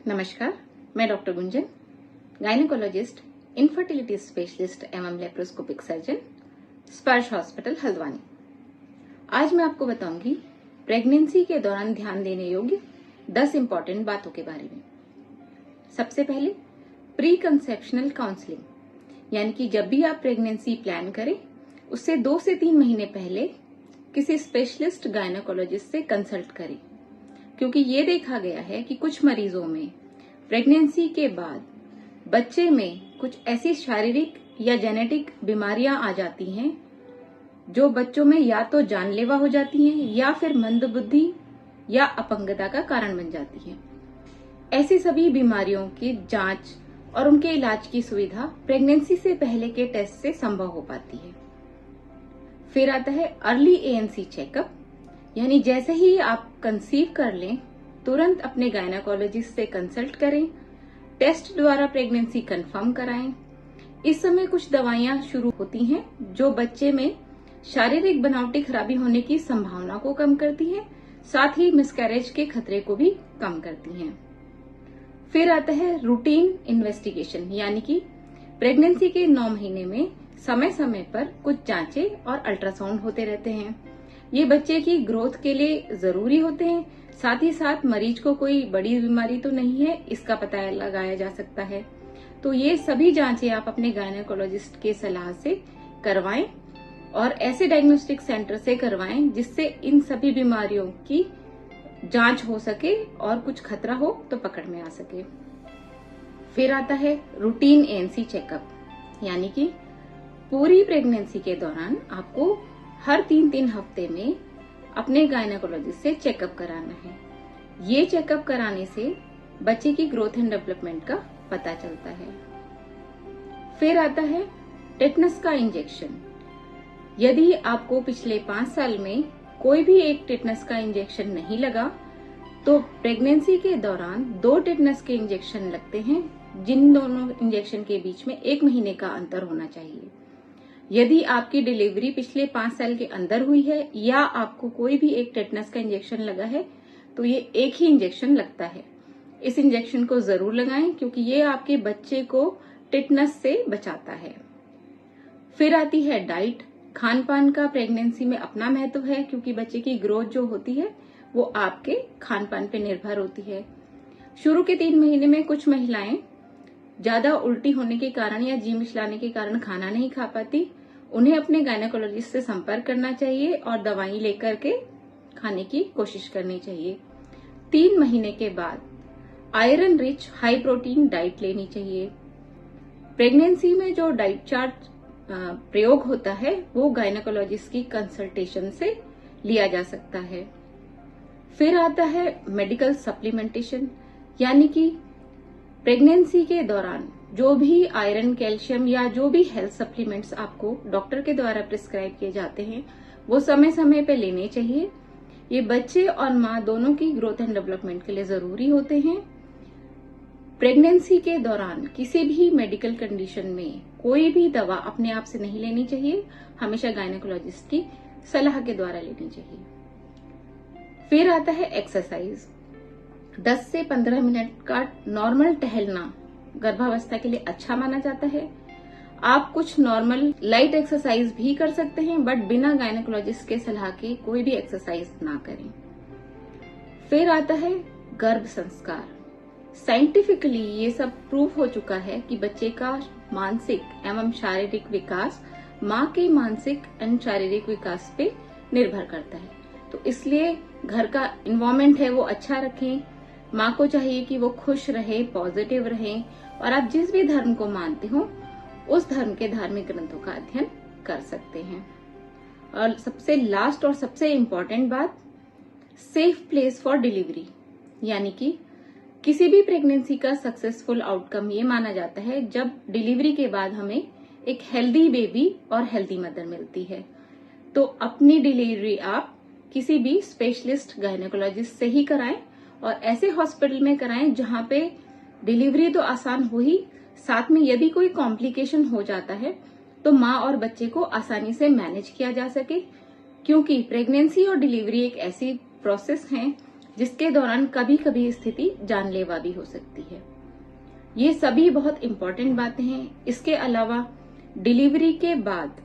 नमस्कार, मैं doctor Gunjan, gynaecologist, infertility specialist एवं लेप्रोस्कोपिक सर्जन, स्पर्श हॉस्पिटल हल्द्वानी। आज मैं आपको बताऊंगी प्रेगनेंसी के दौरान ध्यान देने योग्य 10 इंपॉर्टेंट बातों के बारे में। सबसे पहले प्री कंसेप्शनल काउंसलिंग, यानी कि जब भी आप प्रेगनेंसी प्लान करें उससे 2 से 3 महीने पहले किसी स्पेशलिस्ट गायनेकोलॉजिस्ट से कंसल्ट करें, क्योंकि ये देखा गया है कि कुछ मरीजों में प्रेगनेंसी के बाद बच्चे में कुछ ऐसी शारीरिक या जेनेटिक बीमारियां आ जाती हैं जो बच्चों में या तो जानलेवा हो जाती हैं या फिर मंदबुद्धि या अपंगता का कारण बन जाती हैं। ऐसी सभी बीमारियों की जांच और उनके इलाज की सुविधा प्रेगनेंसी से पहले के टेस्ट से संभव हो पाती है। फिर आता है अर्ली ANC चेकअप, यानी जैसे ही आप कंसीव कर लें तुरंत अपने गायनेकोलॉजिस्ट से कंसल्ट करें, टेस्ट द्वारा प्रेगनेंसी कंफर्म कराएं। इस समय कुछ दवाइयां शुरू होती हैं जो बच्चे में शारीरिक बनावटी खराबी होने की संभावना को कम करती हैं, साथ ही मिसकैरेज के खतरे को भी कम करती हैं। फिर आता है रूटीन इन्वेस्टिगेशन, यानी कि प्रेगनेंसी के 9 महीने में समय समय पर कुछ जांचें और अल्ट्रासाउंड होते रहते हैं। ये बच्चे की ग्रोथ के लिए जरूरी होते हैं, साथ ही साथ मरीज को कोई बड़ी बीमारी तो नहीं है इसका पता लगाया जा सकता है। तो ये सभी जांचें आप अपने गायनेकोलॉजिस्ट के सलाह से करवाएं और ऐसे डायग्नोस्टिक सेंटर से करवाएं जिससे इन सभी बीमारियों की जांच हो सके और कुछ खतरा हो तो पकड़ में आ सके। फिर आता है रूटीन ANC चेकअप, यानी कि पूरी प्रेगनेंसी के दौरान आपको हर 3-3 हफ्ते में अपने गायनेकोलॉजिस्ट से चेकअप कराना है। ये चेकअप कराने से बच्चे की ग्रोथ एंड डेवलपमेंट का पता चलता है। फिर आता है टेटनस का इंजेक्शन। यदि आपको पिछले 5 साल में कोई भी एक टेटनस का इंजेक्शन नहीं लगा तो प्रेगनेंसी के दौरान 2 टेटनस के इंजेक्शन लगते हैं, जिन दोनों इंजेक्शन के बीच में 1 महीने का अंतर होना चाहिए। यदि आपकी डिलीवरी पिछले 5 साल के अंदर हुई है या आपको कोई भी एक टेटनस का इंजेक्शन लगा है तो ये एक ही इंजेक्शन लगता है। इस इंजेक्शन को जरूर लगाएं क्योंकि ये आपके बच्चे को टेटनस से बचाता है। फिर आती है डाइट। खान पान का प्रेगनेंसी में अपना महत्व है क्योंकि बच्चे की ग्रोथ जो होती है वो आपके खान पान पे निर्भर होती है। शुरू के 3 महीने में कुछ महिलाएं ज्यादा उल्टी होने के कारण या जी मिचलाने के कारण खाना नहीं खा पाती, उन्हें अपने गायनेकोलॉजिस्ट से संपर्क करना चाहिए और दवाई लेकर के खाने की कोशिश करनी चाहिए। 3 महीने के बाद iron rich high protein diet लेनी चाहिए। प्रेगनेंसी में जो डाइट चार्ट प्रयोग होता है वो गायनेकोलॉजिस्ट की कंसल्टेशन से लिया जा सकता है। फिर आता है मेडिकल सप्लीमेंटेशन, यानी कि प्रेगनेंसी के दौरान जो भी आयरन, कैल्शियम या जो भी हेल्थ सप्लीमेंट्स आपको डॉक्टर के द्वारा प्रिस्क्राइब किए जाते हैं वो समय समय पे लेने चाहिए। ये बच्चे और माँ दोनों की ग्रोथ एंड डेवलपमेंट के लिए जरूरी होते हैं। प्रेगनेंसी के दौरान किसी भी मेडिकल कंडीशन में कोई भी दवा अपने आप से नहीं लेनी चाहिए, हमेशा गायनेकोलॉजिस्ट की सलाह के द्वारा लेनी चाहिए। फिर आता है एक्सरसाइज। 10 से 15 मिनट का नॉर्मल टहलना गर्भावस्था के लिए अच्छा माना जाता है। आप कुछ नॉर्मल लाइट एक्सरसाइज भी कर सकते हैं, बट बिना गायनेकोलॉजिस्ट के सलाह के कोई भी एक्सरसाइज ना करें। फिर आता है गर्भ संस्कार। साइंटिफिकली ये सब प्रूव हो चुका है कि बच्चे का मानसिक एवं शारीरिक विकास माँ के मानसिक एवं शारीरिक विकास पे निर्भर करता है। तो इसलिए घर का एनवायरमेंट है वो अच्छा रखें। माँ को चाहिए कि वो खुश रहे, पॉजिटिव रहे और आप जिस भी धर्म को मानते हो उस धर्म के धार्मिक ग्रंथों का अध्ययन कर सकते हैं। और सबसे लास्ट और सबसे इम्पोर्टेंट बात, सेफ प्लेस फॉर डिलीवरी, यानी कि किसी भी प्रेगनेंसी का सक्सेसफुल आउटकम ये माना जाता है जब डिलीवरी के बाद हमें एक हेल्दी बेबी और हेल्दी मदर मिलती है। तो अपनी डिलीवरी आप किसी भी स्पेशलिस्ट गायनेकोलॉजिस्ट से ही कराएं और ऐसे हॉस्पिटल में कराएं जहां पे डिलीवरी तो आसान हो ही, साथ में यदि कोई कॉम्प्लिकेशन हो जाता है तो माँ और बच्चे को आसानी से मैनेज किया जा सके, क्योंकि प्रेगनेंसी और डिलीवरी एक ऐसी प्रोसेस है जिसके दौरान कभी कभी स्थिति जानलेवा भी हो सकती है। ये सभी बहुत इंपॉर्टेंट बातें हैं। इसके अलावा डिलीवरी के बाद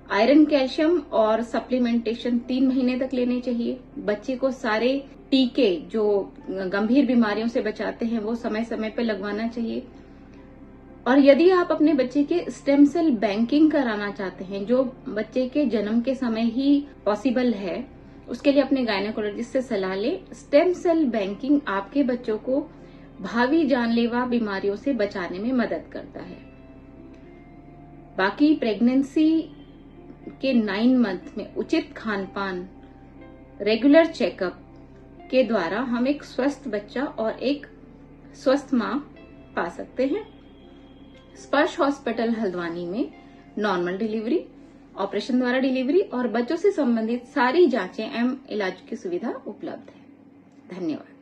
आयरन, कैल्शियम और सप्लीमेंटेशन 3 महीने तक लेने चाहिए। बच्चे को सारे टीके जो गंभीर बीमारियों से बचाते हैं वो समय समय पर लगवाना चाहिए। और यदि आप अपने बच्चे के स्टेम सेल बैंकिंग कराना चाहते हैं, जो बच्चे के जन्म के समय ही पॉसिबल है, उसके लिए अपने गायनेकोलॉजिस्ट से सलाह लें। स्टेम सेल बैंकिंग आपके बच्चों को भावी जानलेवा बीमारियों से बचाने में मदद करता है। बाकी प्रेगनेंसी के 9 मंथ में उचित खान पान, रेगुलर चेकअप के द्वारा हम एक स्वस्थ बच्चा और एक स्वस्थ मां पा सकते हैं। स्पर्श हॉस्पिटल हल्द्वानी में नॉर्मल डिलीवरी, ऑपरेशन द्वारा डिलीवरी और बच्चों से संबंधित सारी जांचें एवं इलाज की सुविधा उपलब्ध है। धन्यवाद।